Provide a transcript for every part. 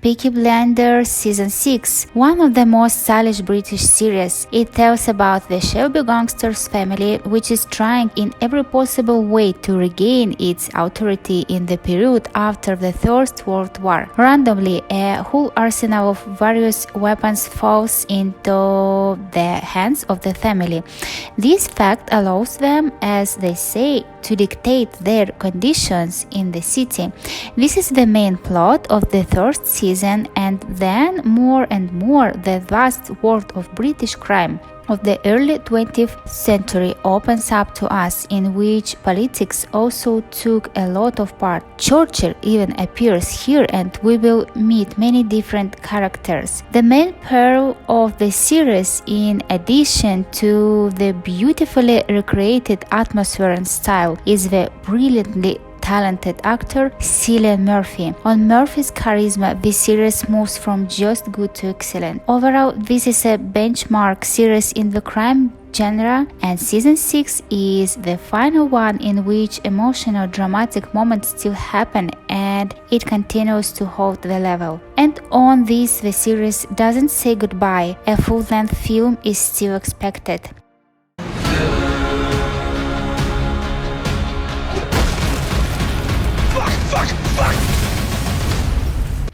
Peaky Blinders Season 6, one of the most stylish British series. It tells about the Shelby gangsters family, which is trying in every possible way to regain its authority in the period after the First World War. Randomly, a whole arsenal of various weapons falls into the hands of the family. This fact allows them, as they say, to dictate their conditions in the city. This is the main plot of the third season, and then more and more the vast world of British crime of the early 20th century opens up to us, in which politics also took a lot of part. Churchill even appears here, and we will meet many different characters. The main pearl of the series, in addition to the beautifully recreated atmosphere and style, is the brilliantly talented actor Cillian Murphy. On Murphy's charisma, this series moves from just good to excellent. Overall, this is a benchmark series in the crime genre, and season 6 is the final one in which emotional dramatic moments still happen, and it continues to hold the level. And on this, the series doesn't say goodbye. A full-length film is still expected.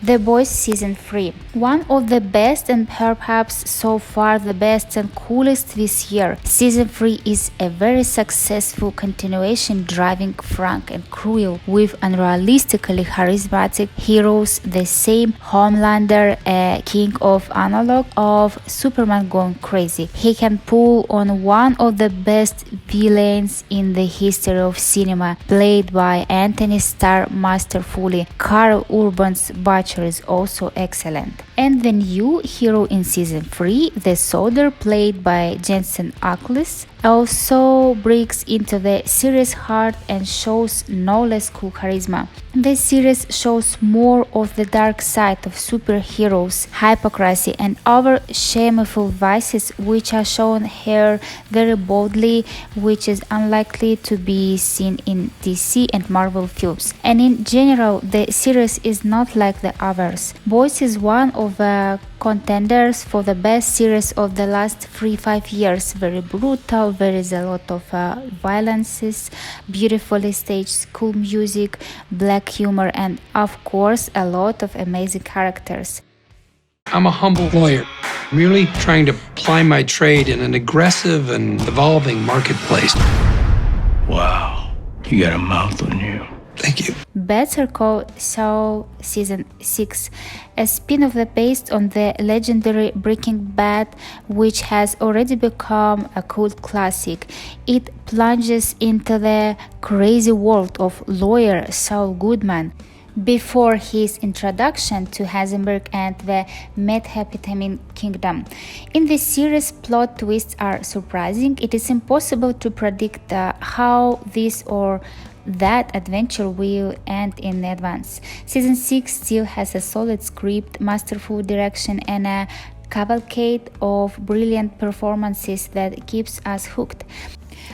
The Boys Season 3, one of the best and perhaps so far the best and coolest this year. Season 3 is a very successful continuation, driving frank and cruel, with unrealistically charismatic heroes, the same Homelander, a king of analog of Superman gone crazy. He can pull on one of the best villains in the history of cinema, played by Anthony Starr masterfully. Carl Urban's Butcher is also excellent. And the new hero in season 3, the soldier played by Jensen Ackles, also breaks into the series' heart and shows no less cool charisma. The series shows more of the dark side of superheroes, hypocrisy and other shameful vices, which are shown here very boldly, which is unlikely to be seen in DC and Marvel films. And in general, the series is not like the others. Boys is one of the contenders for the best series of the last 3-5 years. Very brutal, there is a lot of violences, beautifully staged cool music, black humor, and of course a lot of amazing characters. I'm a humble lawyer, merely trying to ply my trade in an aggressive and evolving marketplace. Wow, you got a mouth on you. Thank you. Better Call Saul Season 6, a spin-off based on the legendary Breaking Bad, which has already become a cult classic. It plunges into the crazy world of lawyer Saul Goodman before his introduction to Heisenberg and the methamphetamine kingdom. In this series, plot twists are surprising. It is impossible to predict how this or that adventure will end in advance. Season 6 still has a solid script, masterful direction, and a cavalcade of brilliant performances that keeps us hooked.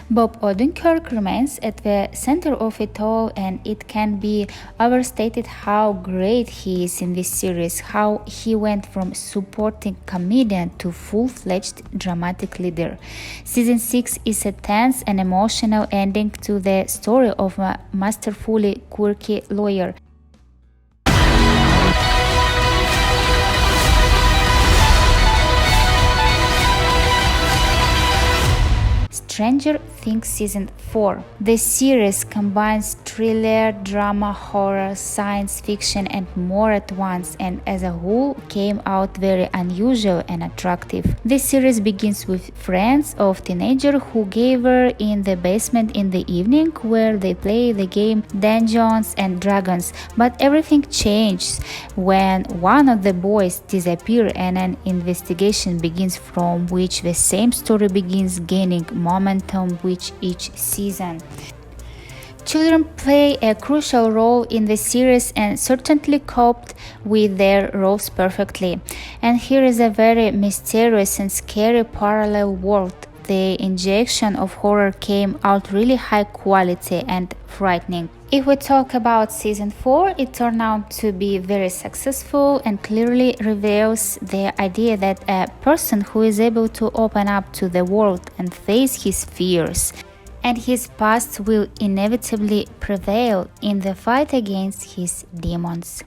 Bob Odenkirk remains at the center of it all, and it can be overstated how great he is in this series, how he went from supporting comedian to full-fledged dramatic leader. Season 6 is a tense and emotional ending to the story of a masterfully quirky lawyer. Stranger Things Season 4. The series combines thriller, drama, horror, science fiction, and more at once, and as a whole came out very unusual and attractive. This series begins with friends of teenager who gather in the basement in the evening, where they play the game Dungeons and Dragons. But everything changes when one of the boys disappears, and an investigation begins, from which the same story begins gaining momentum with each season. Children play a crucial role in the series and certainly coped with their roles perfectly. And here is a very mysterious and scary parallel world the injection of horror came out really high quality and frightening. If we talk about season 4, it turned out to be very successful and clearly reveals the idea that a person who is able to open up to the world and face his fears and his past will inevitably prevail in the fight against his demons.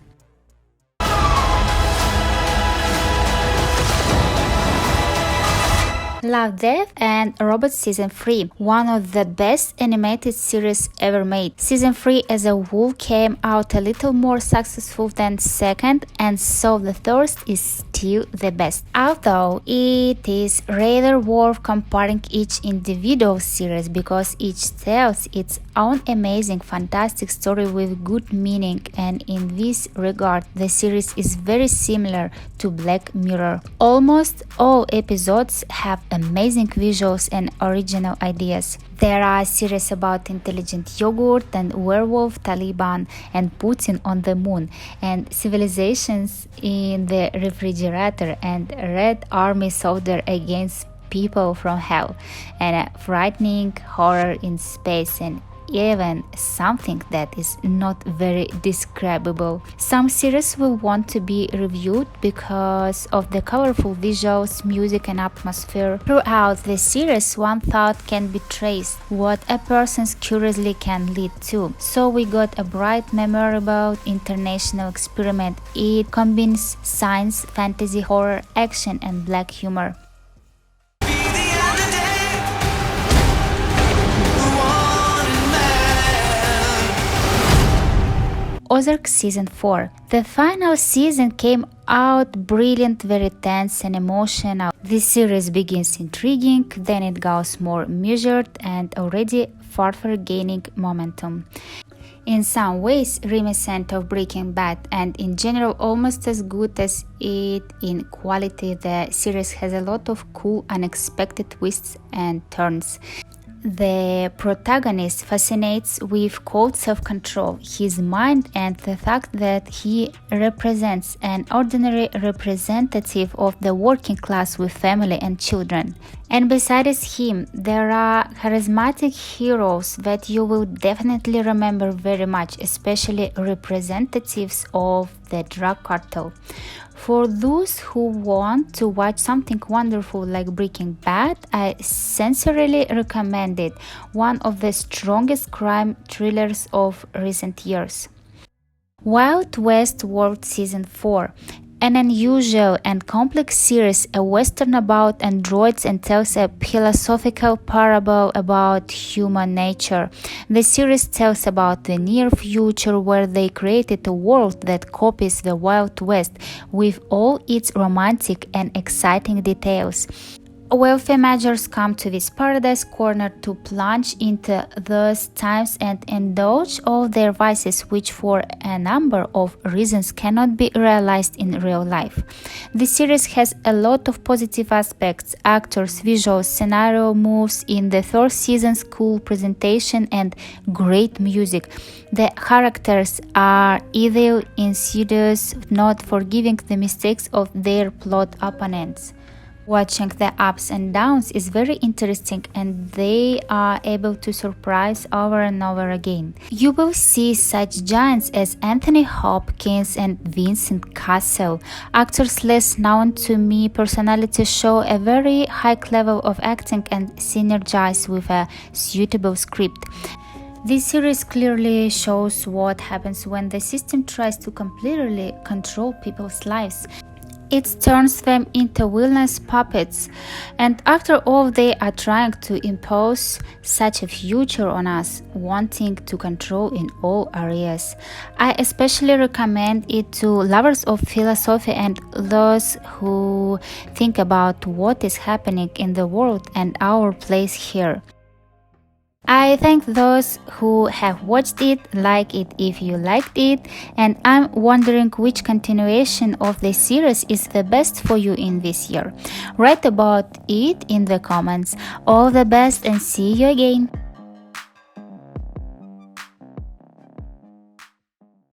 Love, Death and Robots Season 3, one of the best animated series ever made. Season 3 as a whole came out a little more successful than second, and so the third is still the best. Although it is rather worth comparing each individual series because each tells its own amazing, fantastic story with good meaning, and in this regard, the series is very similar to Black Mirror. Almost all episodes have amazing visuals and original ideas. There are series about intelligent yogurt and werewolf, Taliban and Putin on the moon, and civilizations in the refrigerator, and Red Army soldier against people from hell, and a frightening horror in space, and even something that is not very describable. Some series will want to be reviewed because of the colorful visuals, music and atmosphere. Throughout the series, one thought can be traced, what a person's curiosity can lead to. So we got a bright, memorable international experiment. It combines science, fantasy, horror, action and black humor. Ozark Season 4. The final season came out brilliant, very tense and emotional. This series begins intriguing, then it goes more measured and already further gaining momentum. In some ways reminiscent of Breaking Bad, and in general almost as good as it in quality, the series has a lot of cool, unexpected twists and turns. The protagonist fascinates with cold self-control, his mind, and the fact that he represents an ordinary representative of the working class with family and children. And besides him, there are charismatic heroes that you will definitely remember very much, especially representatives of the drug cartel. For those who want to watch something wonderful like Breaking Bad, I sincerely recommend it, one of the strongest crime thrillers of recent years. Wild West World Season 4. An unusual and complex series, a western about androids, and tells a philosophical parable about human nature. The series tells about the near future where they created a world that copies the Wild West with all its romantic and exciting details. Wealthy majors come to this paradise corner to plunge into those times and indulge all their vices, which for a number of reasons cannot be realized in real life. The series has a lot of positive aspects: actors, visuals, scenario moves in the third season's cool presentation, and great music. The characters are evil, insidious, not forgiving the mistakes of their plot opponents. Watching the ups and downs is very interesting, and they are able to surprise over and over again. You will see such giants as Anthony Hopkins and Vincent Cassel. Actors less known to me personally show a very high level of acting and synergize with a suitable script. This series clearly shows what happens when the system tries to completely control people's lives. It turns them into villainous puppets, and after all they are trying to impose such a future on us, wanting to control in all areas. I especially recommend it to lovers of philosophy and those who think about what is happening in the world and our place here. I thank those who have watched it, like it if you liked it, and I'm wondering which continuation of the series is the best for you in this year. Write about it in the comments. All the best and see you again!